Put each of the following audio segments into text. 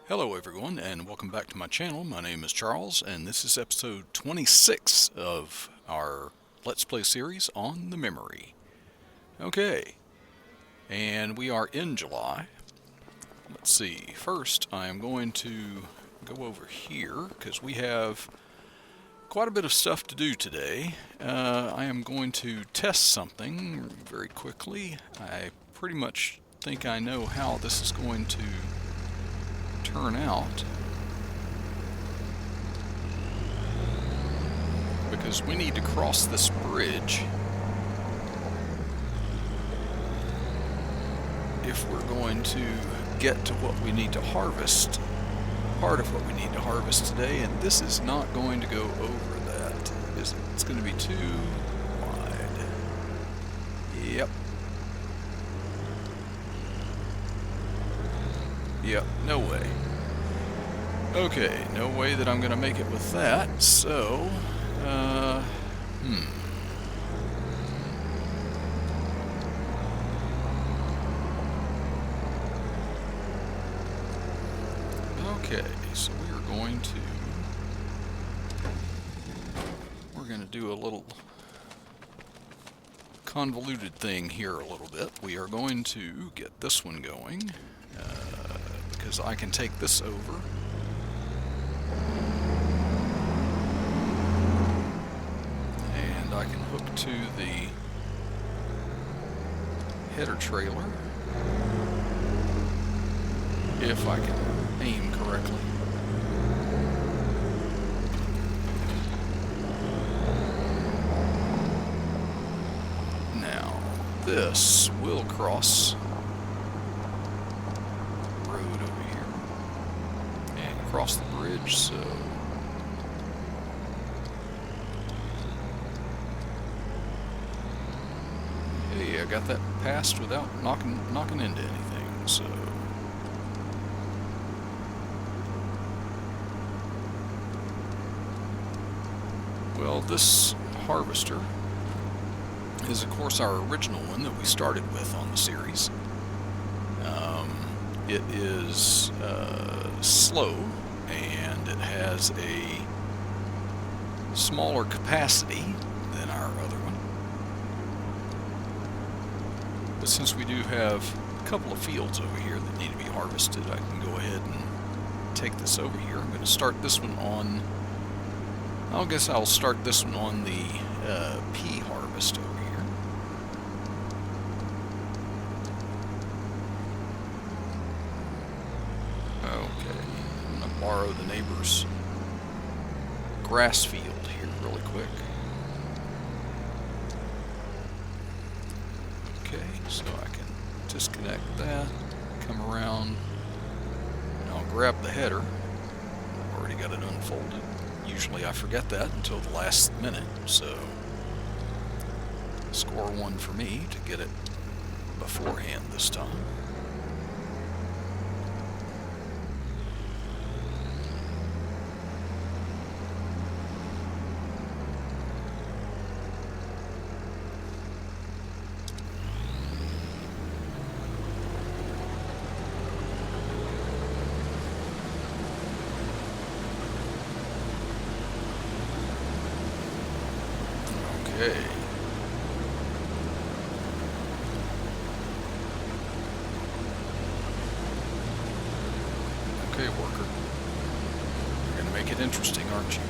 Hello everyone and welcome back to my channel. My name is Charles and this is episode 26 of our Let's Play series on the memory. Okay, and we are in July. Let's see, first I am going to go over here because we have quite a bit of stuff to do today. I am going to test something very quickly. I pretty much think I know how this is going to turn out, because we need to cross this bridge if we're going to get to what we need to harvest, part of what we need to harvest today, and this is not going to go over that, is it? It's going to be too wide. Yep, no way. Okay, no way that I'm going to make it with that, so, Okay, so we're going to do a little convoluted thing here a little bit. We are going to get this one going, because I can take this over. And I can hook to the header trailer if I can aim correctly. Now, this will cross the road over here and cross the bridge, so hey, I got that passed without knocking into anything, so well, this harvester is, of course, our original one that we started with on the series. It is slow, and it has a smaller capacity than our other one. But since we do have a couple of fields over here that need to be harvested, I can go ahead and take this over here. I'm going to start this one on, I guess I'll start this one on the pea harvest over here. Okay, I'm going to borrow the neighbor's grass field here really quick. Okay, so I can disconnect that, come around, and I'll grab the header. I've already got it unfolded. Usually I forget that until the last minute, so score one for me to get it beforehand this time. Okay. Okay, worker. You're going to make it interesting, aren't you?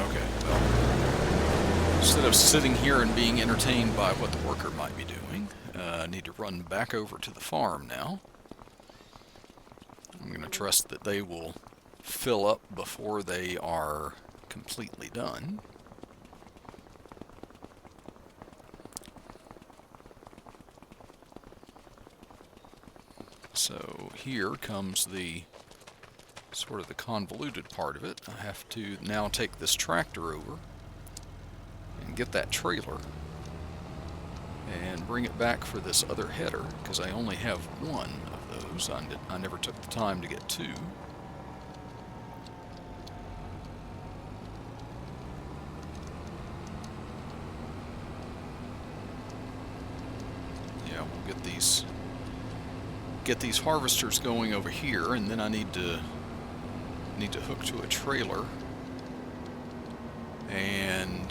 Okay, well, instead of sitting here and being entertained by what the worker might be doing, I need to run back over to the farm now. I'm going to trust that they will fill up before they are completely done. So here comes the sort of the convoluted part of it. I have to now take this tractor over and get that trailer and bring it back for this other header, because I only have one of those. I never took the time to get two. Yeah, we'll get these get these harvesters going over here, and then I need to hook to a trailer and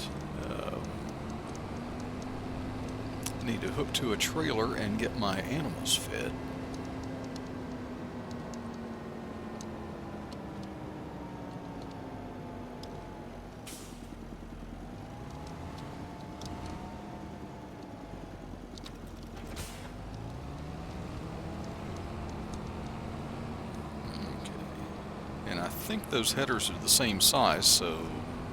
need to hook to a trailer and get my animals fed. And I think those headers are the same size, so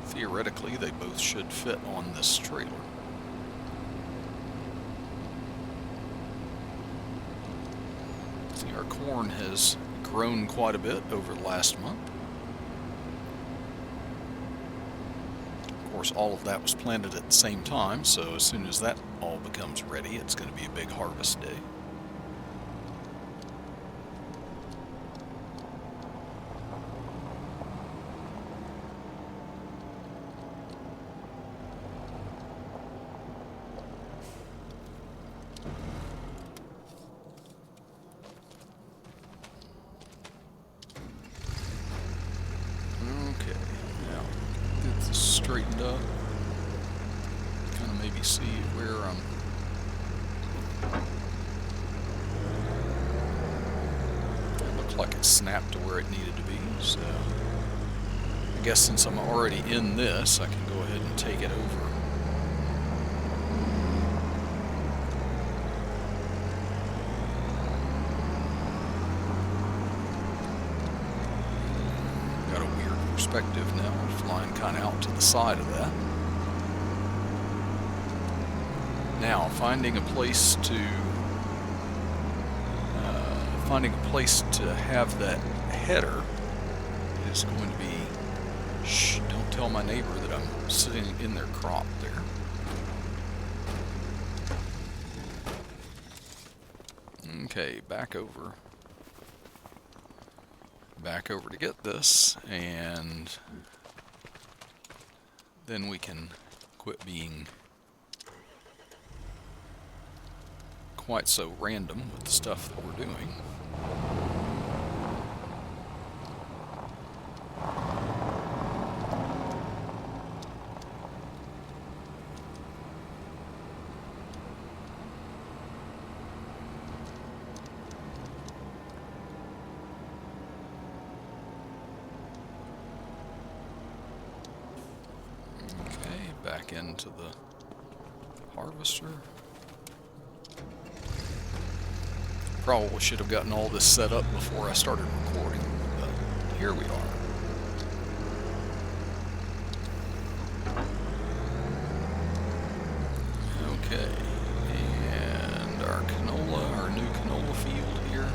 theoretically they both should fit on this trailer. See, our corn has grown quite a bit over the last month. Of course, all of that was planted at the same time, so as soon as that all becomes ready, it's going to be a big harvest day. Straightened up, kind of maybe see where it looked like it snapped to where it needed to be, so I guess since I'm already in this, I can go ahead and take it over. Got a weird perspective now, flying kind of out to the side of that. Now, finding a place to have that header is going to be. Shh! Don't tell my neighbor that I'm sitting in their crop there. Okay, back over to get this, and then we can quit being quite so random with the stuff that we're doing. Back into the harvester. Probably should have gotten all this set up before I started recording, but here we are. Okay, and our new canola field here.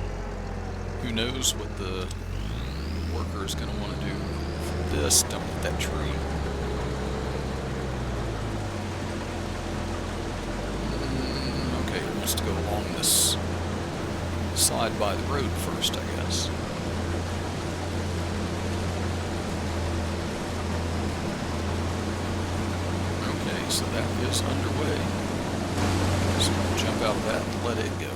Who knows what the worker is going to want to do for this? Don't hit that tree. To go along this side by the road first, I guess. Okay, so that is underway. So we'll jump out of that and let it go.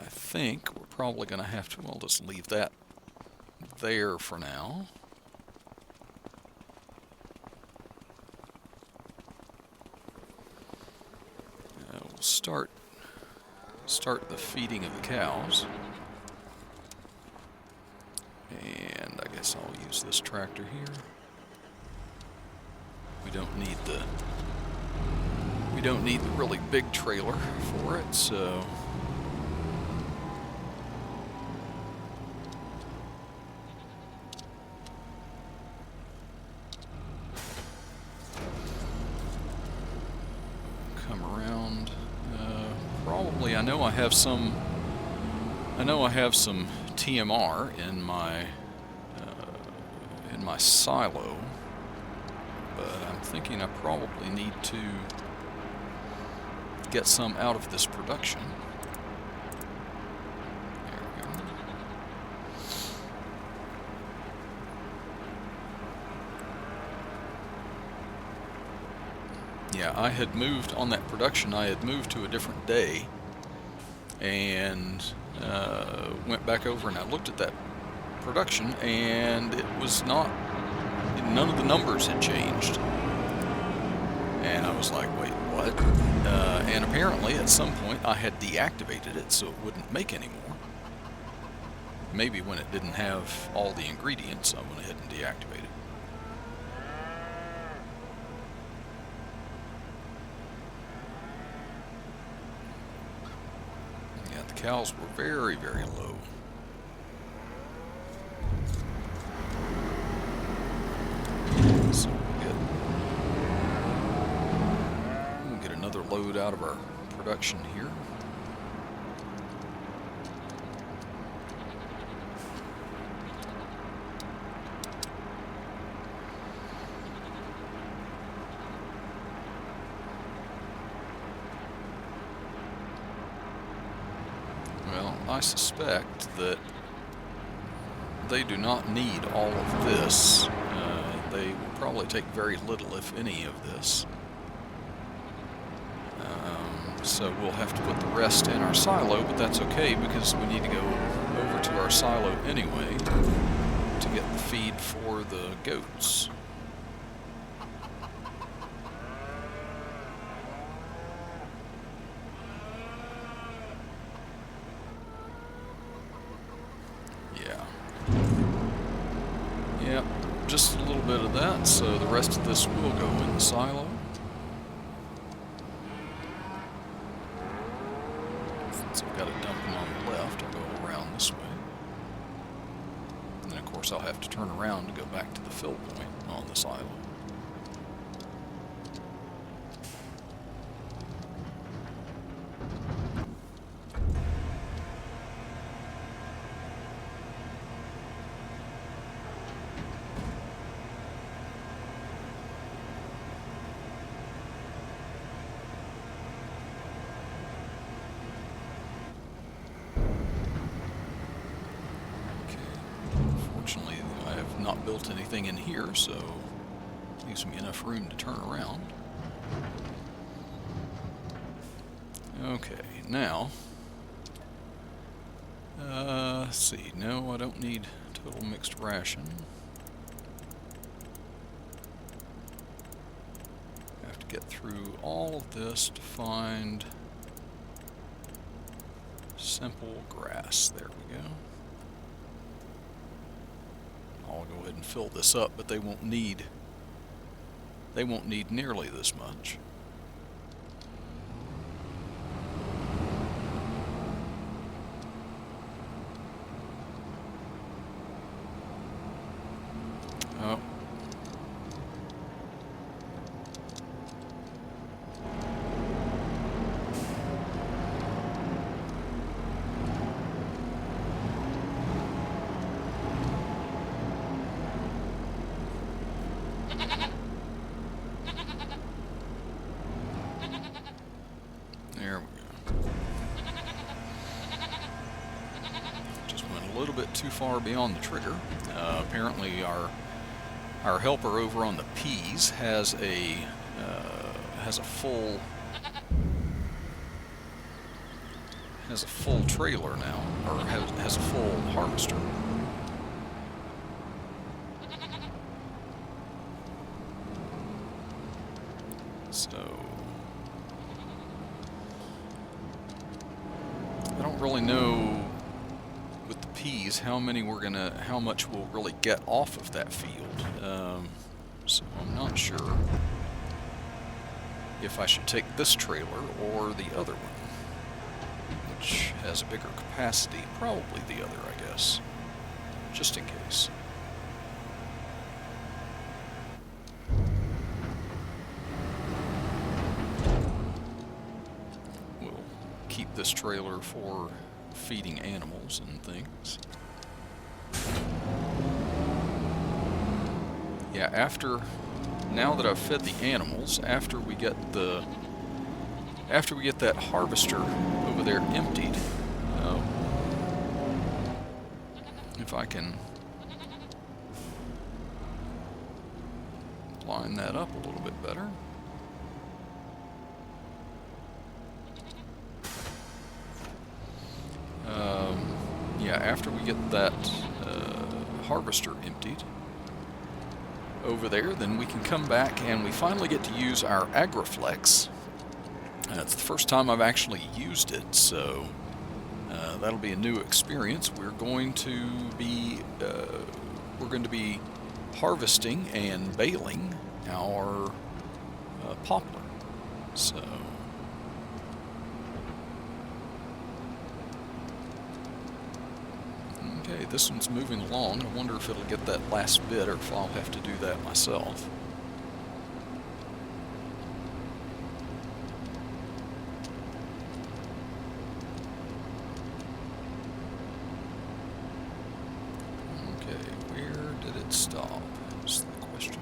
I think we're probably going to have to, well, just leave that there for now. Start the feeding of the cows, and I guess I'll use this tractor here. We don't need the really big trailer for it, so I know I have some TMR in my silo, but I'm thinking I probably need to get some out of this production. There we go. Yeah, I had moved on that production. I had moved to a different day. and went back over and I looked at that production, and it was not, none of the numbers had changed. And I was like, wait, what? And apparently at some point I had deactivated it so it wouldn't make any more. Maybe when it didn't have all the ingredients, I went ahead and deactivated it. Yeah, the cows were very, very low. So we'll get another load out of our production here. Well, I suspect that they do not need all of this. They will probably take very little, if any, of this. So we'll have to put the rest in our silo, but that's okay because we need to go over to our silo anyway to get the feed for the goats. Yep, just a little bit of that, so the rest of this will go in the silo. Since I've got a dumping on the left, I'll go around this way. And then of course I'll have to turn around to go back to the fill point on the silo. Fortunately, I have not built anything in here, so it leaves me enough room to turn around. Okay, now, let's see, no, I don't need total mixed ration. I have to get through all of this to find simple grass. There we go. I'll go ahead and fill this up, but they won't need nearly this much. Oh. There we go. Just went a little bit too far beyond the trigger. Apparently our helper over on the peas has a full trailer now, or has a full harvester. So I don't really know with the peas how much we'll really get off of that field. So I'm not sure if I should take this trailer or the other one, which has a bigger capacity. Probably the other, I guess, just in case. We'll keep this trailer for feeding animals and things. Yeah, now that I've fed the animals, after we get that harvester over there emptied, if I can line that up a little bit better. yeah, after we get that harvester emptied over there, then we can come back and we finally get to use our Agriflex. It's the first time I've actually used it, so that'll be a new experience. We're going to be harvesting and baling our poplar. So okay, this one's moving along. I wonder if it'll get that last bit or if I'll have to do that myself. Okay, where did it stop? Is the question.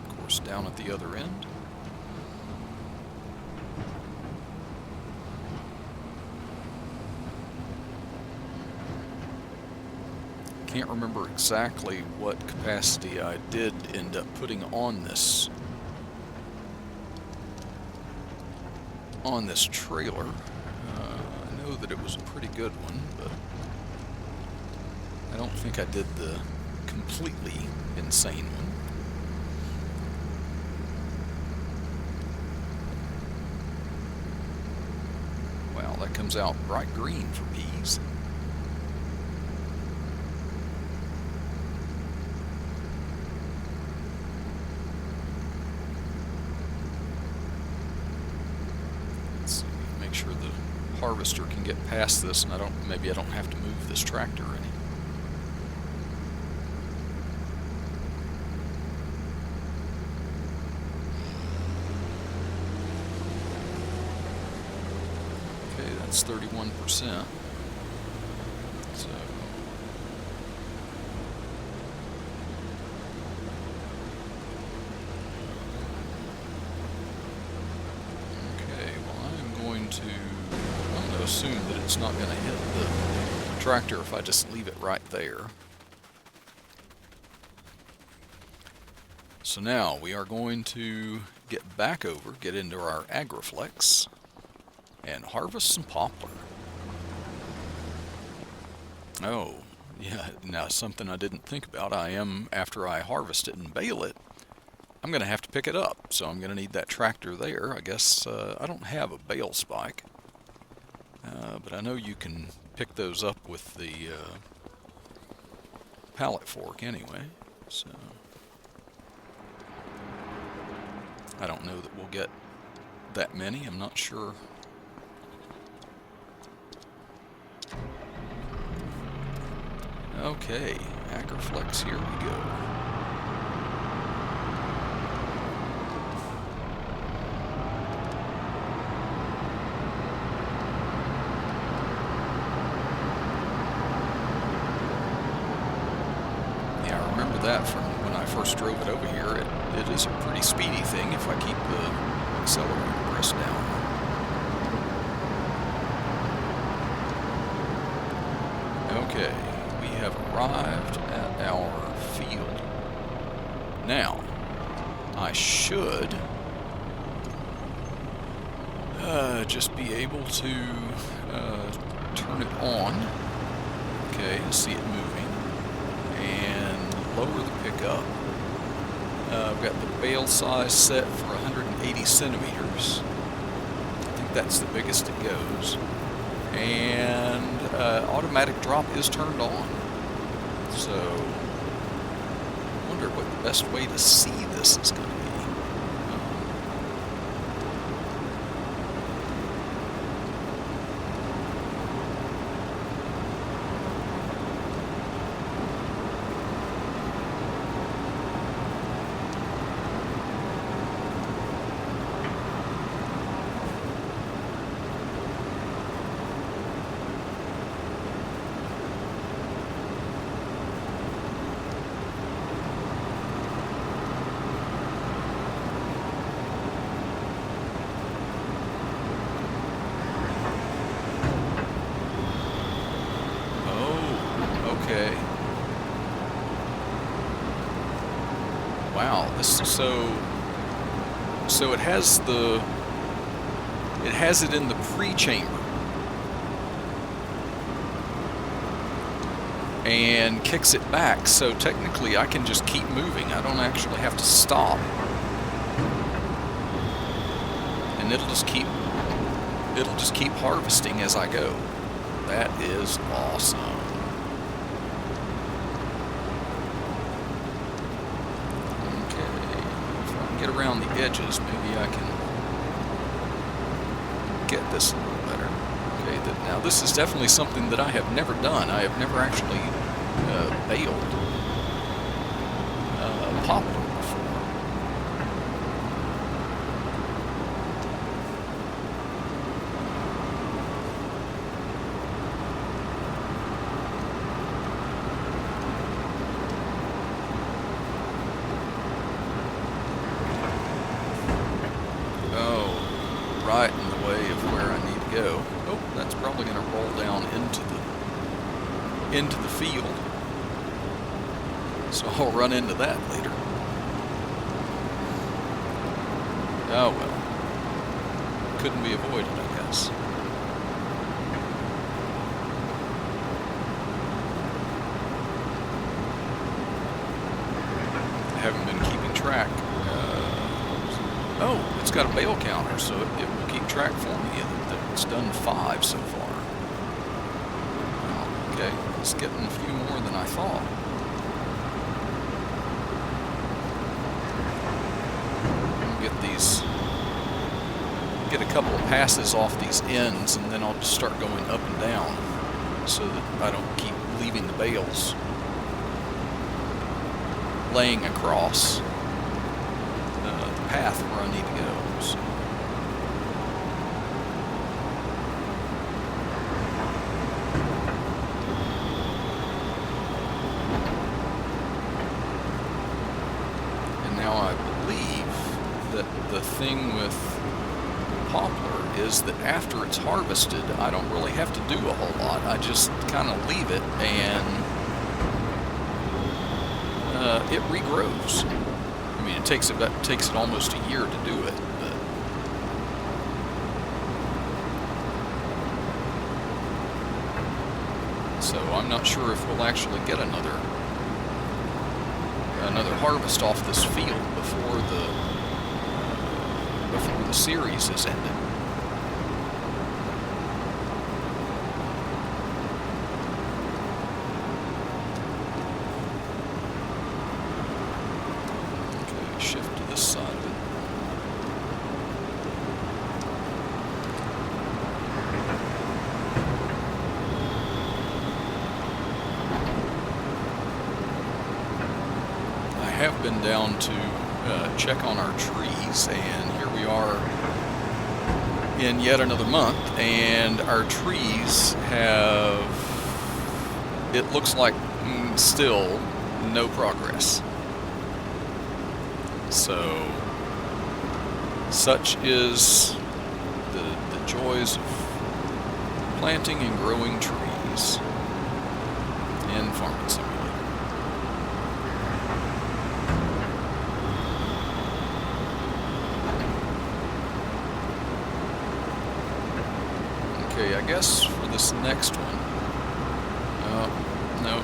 Of course, down at the other end. Can't remember exactly what capacity I did end up putting on this trailer. I know that it was a pretty good one, but I don't think I did the completely insane one. Wow, that comes out bright green for peas. Make sure the harvester can get past this, and maybe I don't have to move this tractor any. Okay, that's 31%. So I'm going to assume that it's not going to hit the tractor if I just leave it right there. So now we are going to get back over, get into our Agriflex, and harvest some poplar. Oh, yeah, now something I didn't think about. After I harvest it and bale it, I'm going to have to pick it up, so I'm going to need that tractor there. I guess I don't have a bale spike, but I know you can pick those up with the pallet fork anyway, so I don't know that we'll get that many. I'm not sure. Okay, Agriflex, here we go. That from when I first drove it over here. It is a pretty speedy thing if I keep the accelerator pressed down. Okay, we have arrived at our field. Now, I should just be able to turn it on. Okay, see it moving. And lower the pickup. I've got the bale size set for 180 centimeters. I think that's the biggest it goes. And automatic drop is turned on. So I wonder what the best way to see this is going to be. Okay. Wow, so it has the it has it in the pre-chamber and kicks it back, so technically I can just keep moving. I don't actually have to stop. And it'll just keep harvesting as I go. That is awesome. Okay, if I can get around the edges, maybe I can get this a little better. Okay, now this is definitely something that I have never done. I have never actually baled poplar before. Oh, right in the way of where I need to go. Oh, that's probably going to roll down into the field. So I'll run into that later. Oh well. Couldn't be avoided, I guess. I haven't been keeping track. Oh, it's got a bale counter, so it will keep track for me. It's done 5 so far. Okay, it's getting a few more than I thought. Get a couple of passes off these ends, and then I'll just start going up and down so that I don't keep leaving the bales laying across the path where I need to go. So. And now I believe that the thing with poplar is that after it's harvested, I don't really have to do a whole lot. I just kind of leave it, and it regrows. I mean, it takes it almost a year to do it, but so I'm not sure if we'll actually get another harvest off this field before the series is ended. Okay, shift to this side of it. I have been down to check on our trees, and here we are in yet another month, and our trees have, it looks like, still no progress. So such is the joys of planting and growing trees in Farming Simulator. Okay, I guess for this next one, no.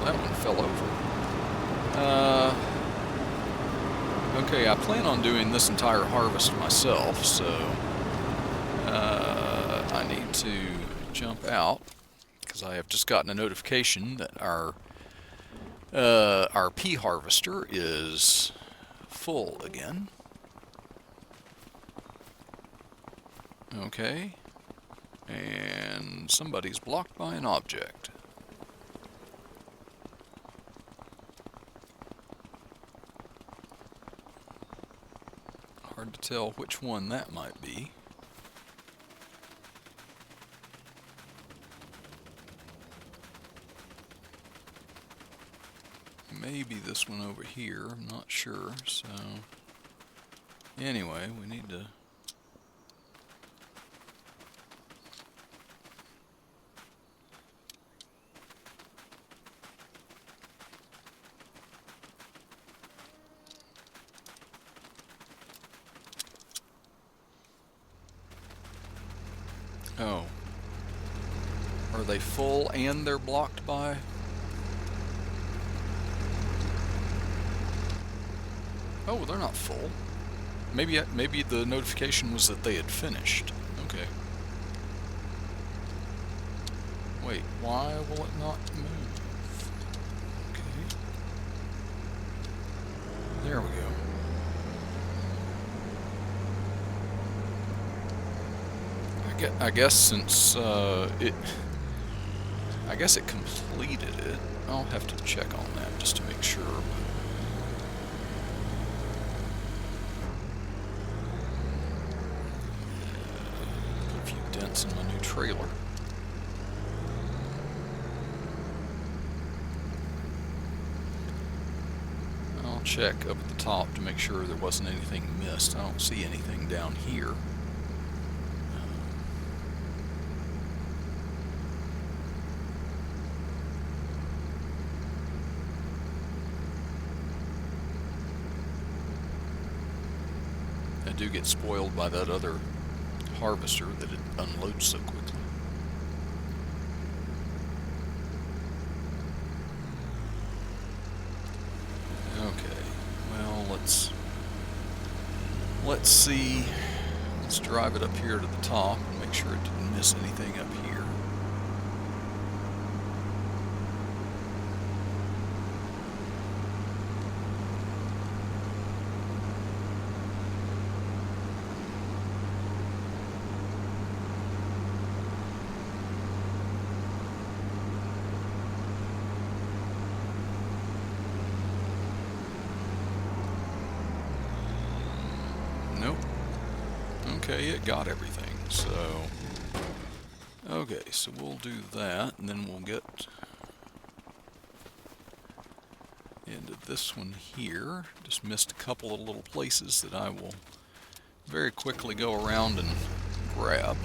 That one fell over. Okay, I plan on doing this entire harvest myself, so I need to jump out because I have just gotten a notification that our pea harvester is full again. Okay, and somebody's blocked by an object. Hard to tell which one that might be. Maybe this one over here, I'm not sure, so anyway, we need to Oh. Are they full and they're blocked by? Oh, they're not full. Maybe the notification was that they had finished. Okay. Wait, why will it not move? Okay. There we go. I guess since I guess it completed it. I'll have to check on that just to make sure. Put a few dents in my new trailer. I'll check up at the top to make sure there wasn't anything missed. I don't see anything down here. I do get spoiled by that other harvester that it unloads so quickly. Okay, well, let's see. Let's drive it up here to the top and make sure it didn't miss anything up here. Nope. Okay, it got everything, so... Okay, so we'll do that, and then we'll get into this one here. Just missed a couple of little places that I will very quickly go around and grab.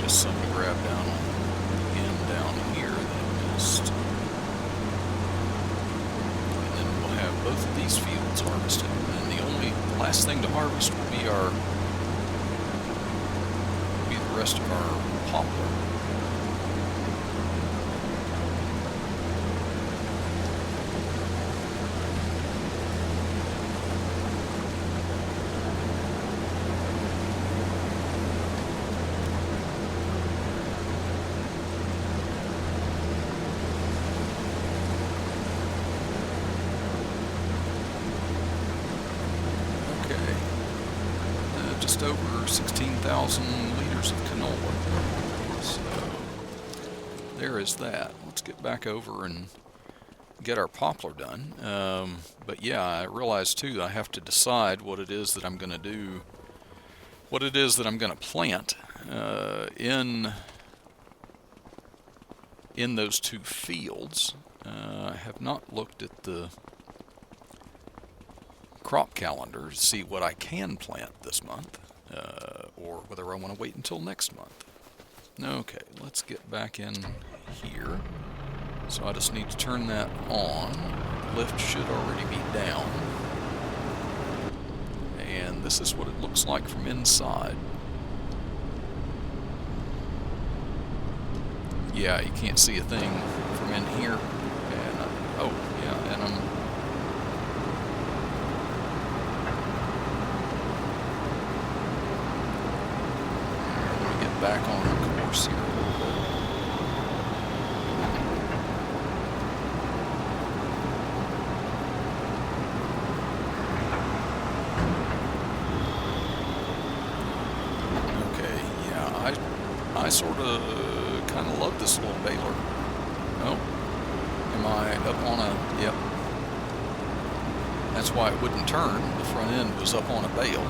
Some to grab down here that I missed. And then we'll have both of these fields harvested. And the last thing to harvest will be the rest of our poplar. Just over 16,000 liters of canola. So there is that. Let's get back over and get our poplar done. But yeah, I realize too I have to decide what it is that I'm going to do, what it is that I'm going to plant in those two fields. I have not looked at the crop calendar to see what I can plant this month, or whether I want to wait until next month. Okay, let's get back in here. So I just need to turn that on. The lift should already be down. And this is what it looks like from inside. Yeah, you can't see a thing from in here. And oh, yeah, and I'm back on the course here a little bit. Okay, yeah, I sort of kind of love this little baler. Oh, am I up on a, yep. That's why it wouldn't turn. The front end was up on a bale.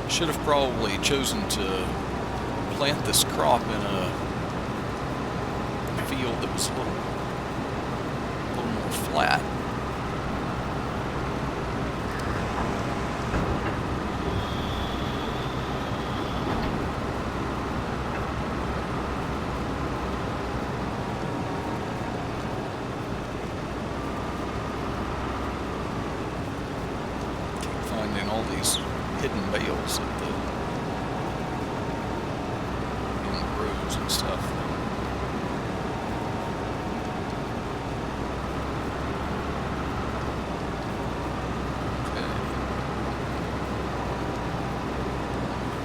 Should have probably chosen to plant this crop in field that was a little more flat. Finding all these hidden bales in the roads and stuff. Okay.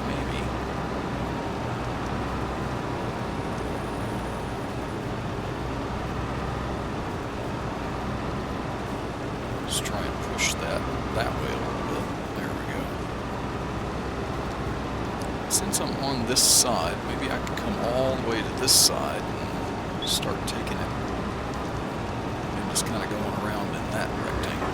Maybe. Let's try and push that way a little bit. There we go. Since I'm on this side, maybe I can come all the way to this side and start taking it and just kind of going around in that rectangle.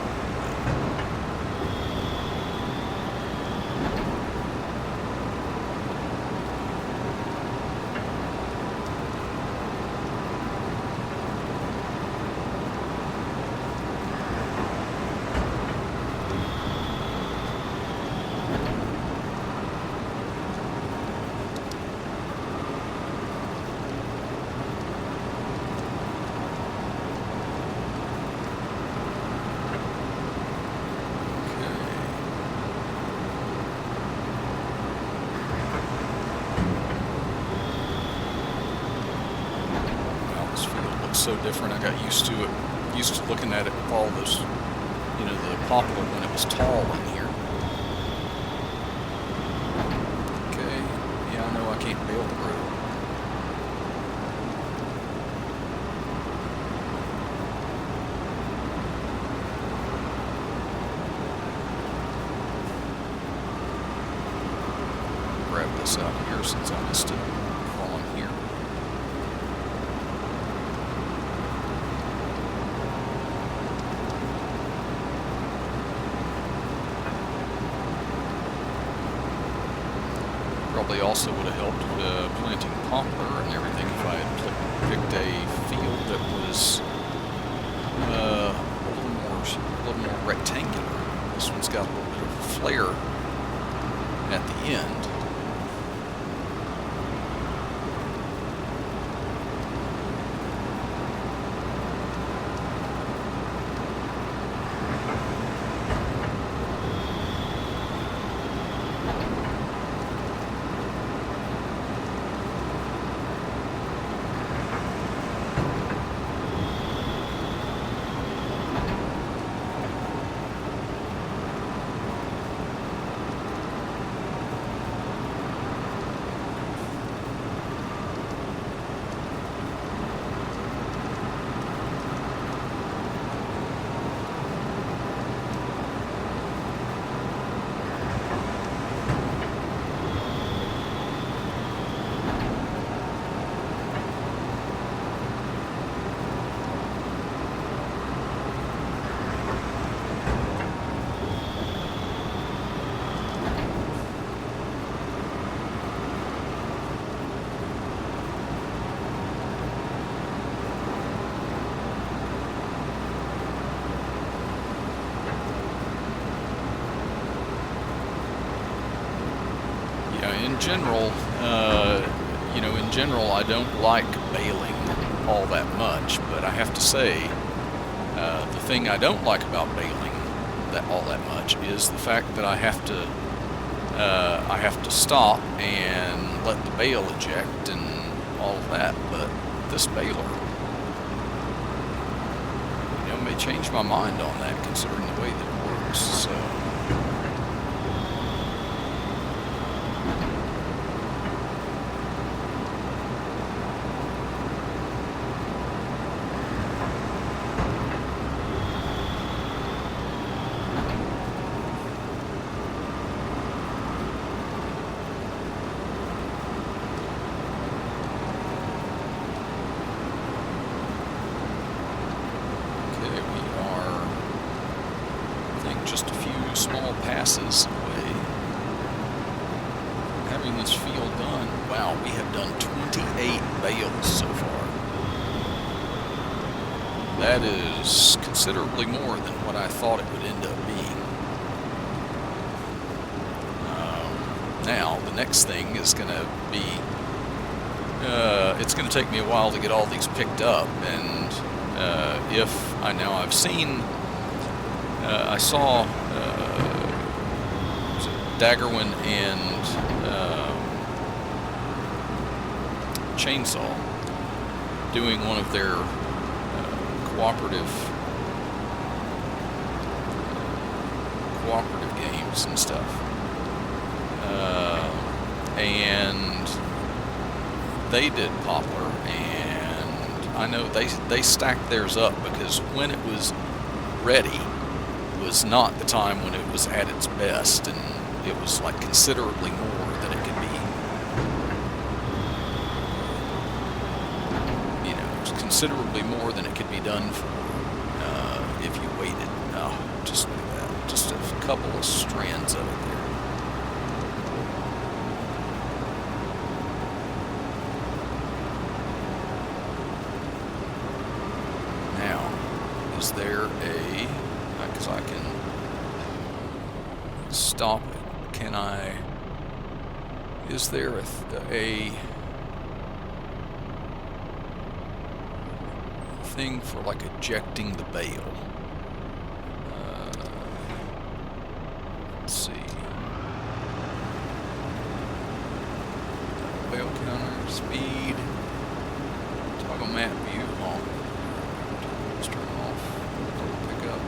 So different. I got used to it, used to looking at it with all those, you know, the poplar when it was tall in here. Okay, yeah, I know I can't build the road. Grab this out here since I missed it while I'm here. Probably also would have helped planting poplar and everything if I had picked a field that was a little more rectangular. This one's got a little bit of flair at the end. In general, in general, I don't like baling all that much, but I have to say, the thing I don't like about baling all that much is the fact that I have to stop and let the bale eject and all of that. But this baler, may change my mind on that, considering the way that it works. So. Just a few small passes away from having this field done. Wow, we have done 28 bales so far. That is considerably more than what I thought it would end up being. Now, the next thing is going to be, it's going to take me a while to get all these picked up, and I've seen, I saw Daggerwin and Chainsaw doing one of their cooperative games and stuff, and they did Poplar, and I know they stacked theirs up because when it was ready was not the time when it was at its best, and it was like considerably more than it could be. Considerably more than it could be done for if you waited. Just look at that. Just a couple of strands of it there. Now, is there a... because I can stop it. Can I... is there a thing for like ejecting the bale? Let's see. Bale counter, speed, toggle map view on. Let's turn off. Pick up.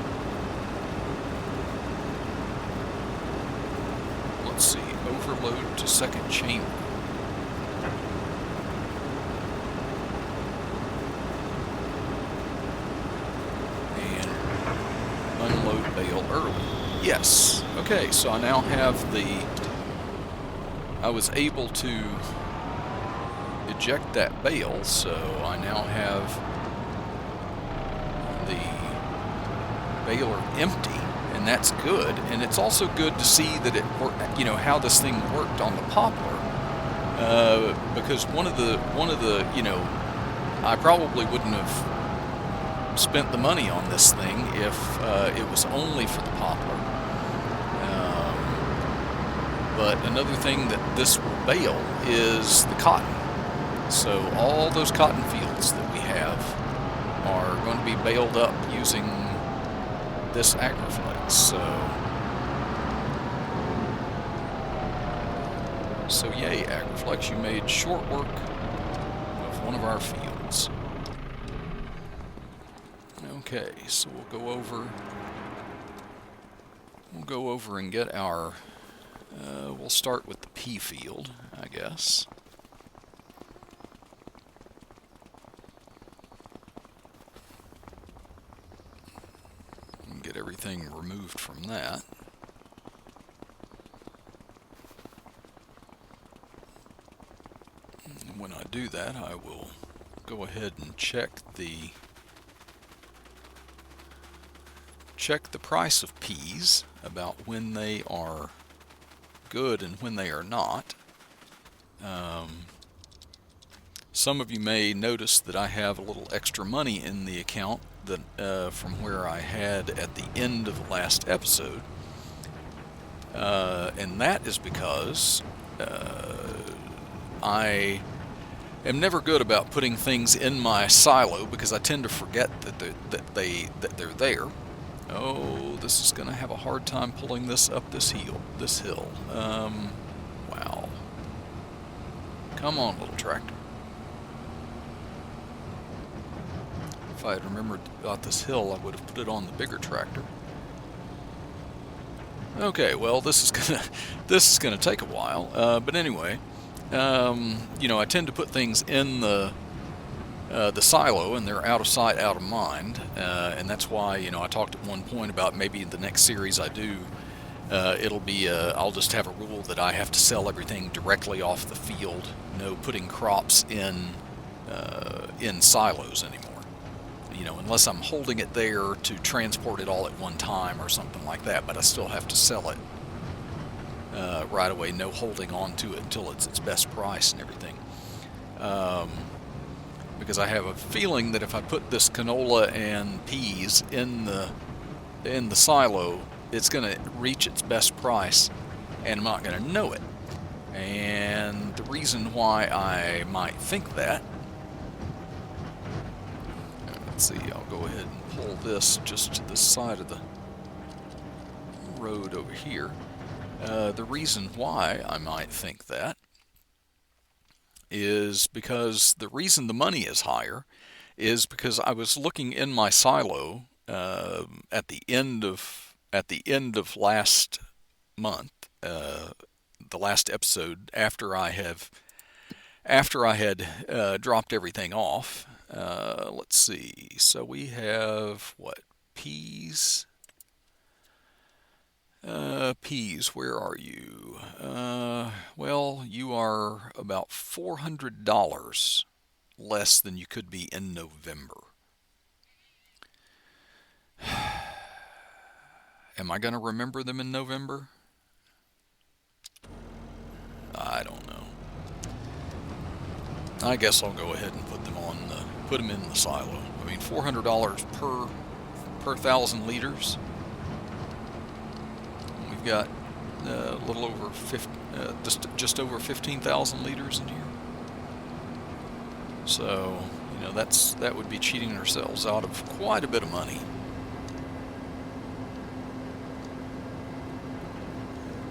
Let's see. Overload to second chamber. Unload bale early. Yes. Okay, so I now have I was able to eject that bale, so I now have the baler empty, and that's good. And it's also good to see that it worked, how this thing worked on the Poplar, because one of the I probably wouldn't have spent the money on this thing if it was only for the Poplar. But another thing that this will bale is the cotton. So all those cotton fields that we have are going to be baled up using this Agriflex. So yay, Agriflex, you made short work of one of our fields. Okay, so we'll go over and get our, we'll start with the pea field, I guess. And get everything removed from that. And when I do that, I will go ahead and check the price of peas, about when they are good and when they are not. Some of you may notice that I have a little extra money in the account that from where I had at the end of the last episode, and that is because I am never good about putting things in my silo because I tend to forget that they're there. Oh, this is going to have a hard time pulling this up this hill. Wow. Come on, little tractor. If I had remembered about this hill, I would have put it on the bigger tractor. Okay, well, this is gonna take a while. But anyway, I tend to put things in the silo, and they're out of sight, out of mind, and that's why I talked at one point about maybe the next series I do, it'll be I'll just have a rule that I have to sell everything directly off the field, no putting crops in silos anymore. Unless I'm holding it there to transport it all at one time or something like that, but I still have to sell it right away, no holding on to it until it's its best price and everything. because I have a feeling that if I put this canola and peas in the silo, it's going to reach its best price, and I'm not going to know it. And the reason why I might think that, let's see, I'll go ahead and pull this just to the side of the road over here. The reason why I might think that is because the reason the money is higher is because I was looking in my silo at the end of last month, the last episode after I had dropped everything off. Let's see. So we have what, peas? Peas, where are you? Well, you are about $400 less than you could be in November. Am I going to remember them in November? I don't know. I guess I'll go ahead and put them in the silo. I mean, $400 per 1,000 liters. We've got a little over just over 15,000 liters in here. So, you know, that would be cheating ourselves out of quite a bit of money.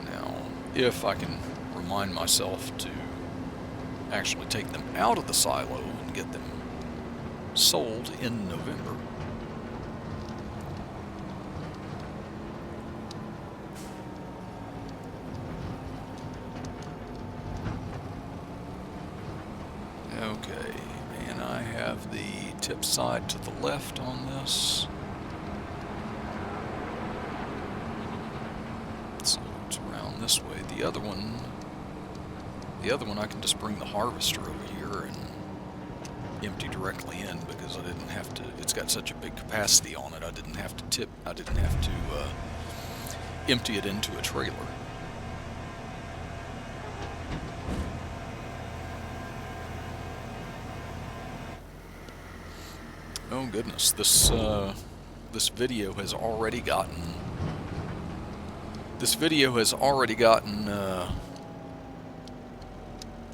Now, if I can remind myself to actually take them out of the silo and get them sold in November. Okay, and I have the tip side to the left on this. So it's around this way. The other one I can just bring the harvester over here and empty directly in, because I didn't have to. It's got such a big capacity on it. I didn't have to empty it into a trailer. Oh goodness, this video has already gotten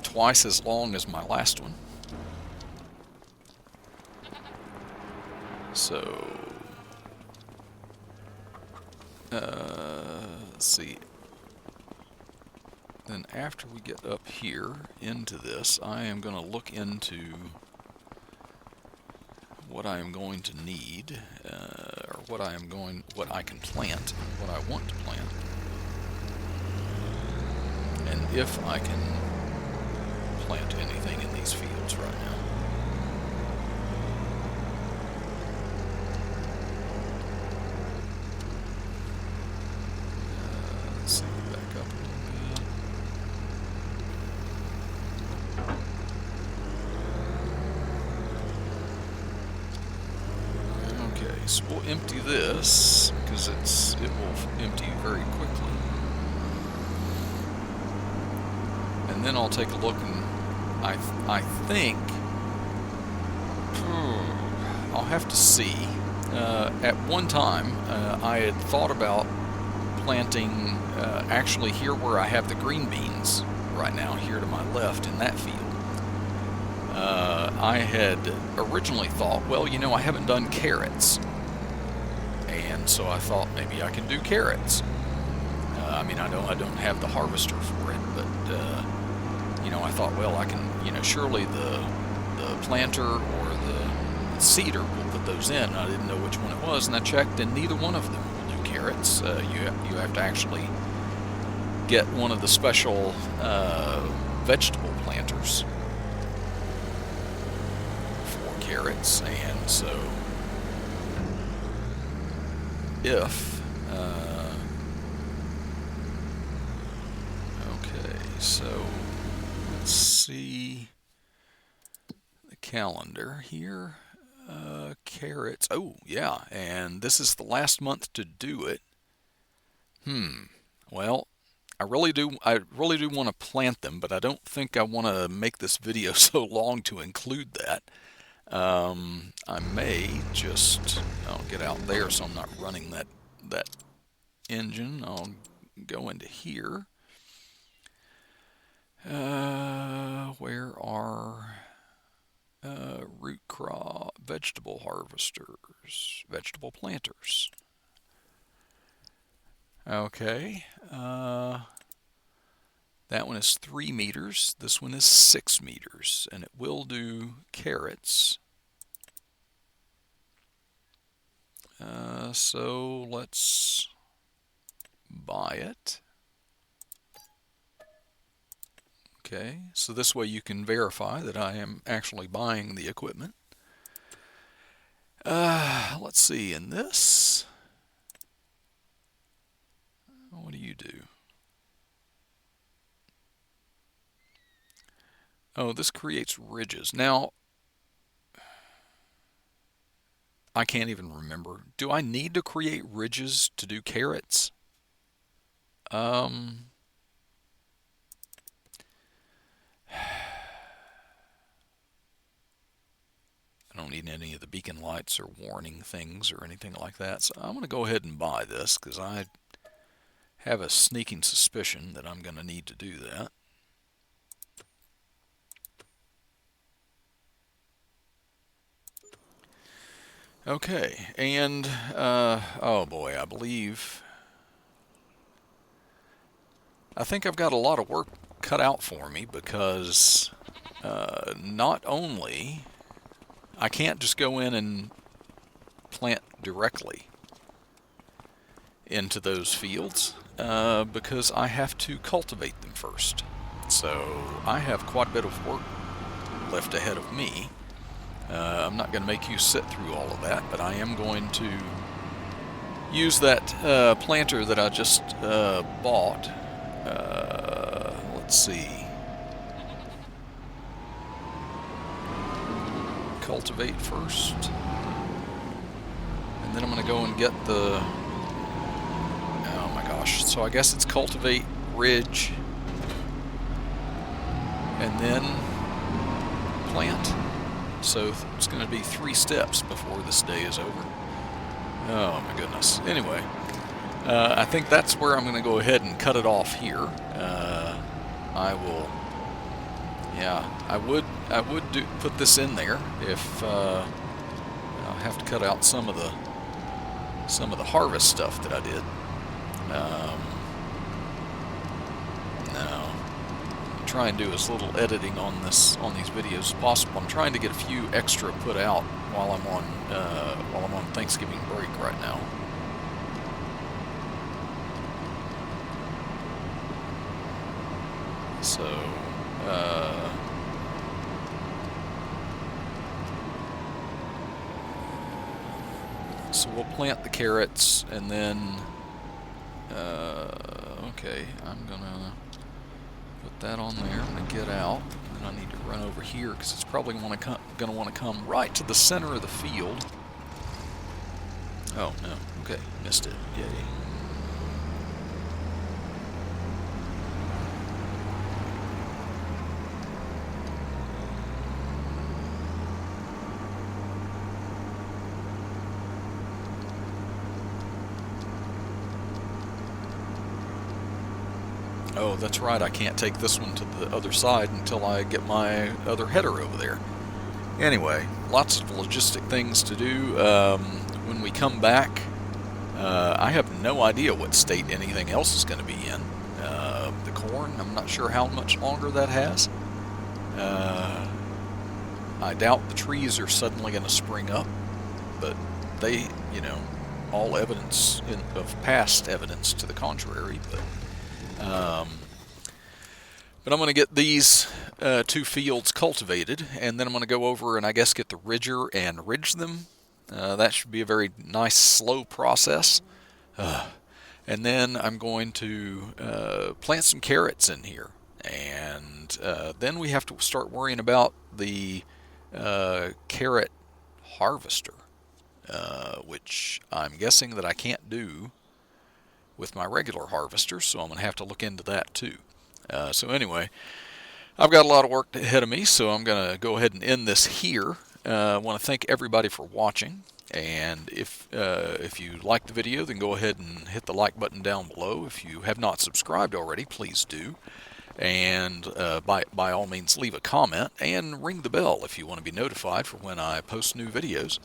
twice as long as my last one. So let's see. Then after we get up here into this, I am going to look into what I am going to need, or what I can plant, what I want to plant, and if I can plant anything in these fields right now. Let's see, back up a little bit. Okay, so we'll empty this, because it will empty very quickly. And then I'll take a look, and I think I'll have to see. At one time, I had thought about planting actually here where I have the green beans right now, here to my left in that field. I had originally thought, well, you know, I haven't done carrots, and so I thought maybe I can do carrots. I mean, I don't have the harvester for it, but you know, I thought, well, I can, you know, surely the planter or the seeder will put those in. I didn't know which one it was, and I checked, and neither one of them will do carrots. You have to actually get one of the special vegetable planters for carrots, and so if okay, so let's see the calendar here. Carrots. Oh yeah, and this is the last month to do it. Well, I really do want to plant them, but I don't think I want to make this video so long to include that. I may just, I'll get out there so I'm not running that engine. I'll go into here. Where are root crop, vegetable harvesters, vegetable planters? Okay. That one is 3 meters. This one is 6 meters, and it will do carrots. So let's buy it. Okay, so this way you can verify that I am actually buying the equipment. Let's see, in this, what do you do? Oh, this creates ridges. Now, I can't even remember. Do I need to create ridges to do carrots? I don't need any of the beacon lights or warning things or anything like that. So I'm going to go ahead and buy this because I have a sneaking suspicion that I'm going to need to do that. Okay, and oh boy, I think I've got a lot of work cut out for me because not only I can't just go in and plant directly into those fields because I have to cultivate them first. So I have quite a bit of work left ahead of me. I'm not going to make you sit through all of that, but I am going to use that planter that I just bought. Let's see. Cultivate first. And then I'm going to go and get the... Oh my gosh. So I guess it's cultivate, ridge, and then plant. So it's going to be 3 steps before this day is over. Oh my goodness. Anyway, I think that's where I'm going to go ahead and cut it off here. I will, yeah, I would put this in there if I'll have to cut out some of the harvest stuff that I did. No. Try and do as little editing on these videos as possible. I'm trying to get a few extra put out while I'm on Thanksgiving break right now. So we'll plant the carrots and then okay, I'm gonna put that on there. I'm gonna get out, and I need to run over here because it's probably gonna want to come right to the center of the field. Oh no, okay, missed it. Yay. Oh, that's right, I can't take this one to the other side until I get my other header over there. Anyway, lots of logistic things to do. When we come back, I have no idea what state anything else is going to be in. The corn, I'm not sure how much longer that has. I doubt the trees are suddenly going to spring up, but they, all evidence of past evidence to the contrary. But I'm going to get these 2 fields cultivated, and then I'm going to go over and I guess get the ridger and ridge them. That should be a very nice, slow process. And then I'm going to plant some carrots in here. And then we have to start worrying about the carrot harvester, which I'm guessing that I can't do with my regular harvester, so I'm going to have to look into that too. So anyway, I've got a lot of work ahead of me, so I'm going to go ahead and end this here. I want to thank everybody for watching. And if you like the video, then go ahead and hit the like button down below. If you have not subscribed already, please do. And by all means, leave a comment and ring the bell if you want to be notified for when I post new videos.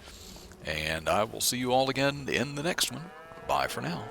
And I will see you all again in the next one. Bye for now.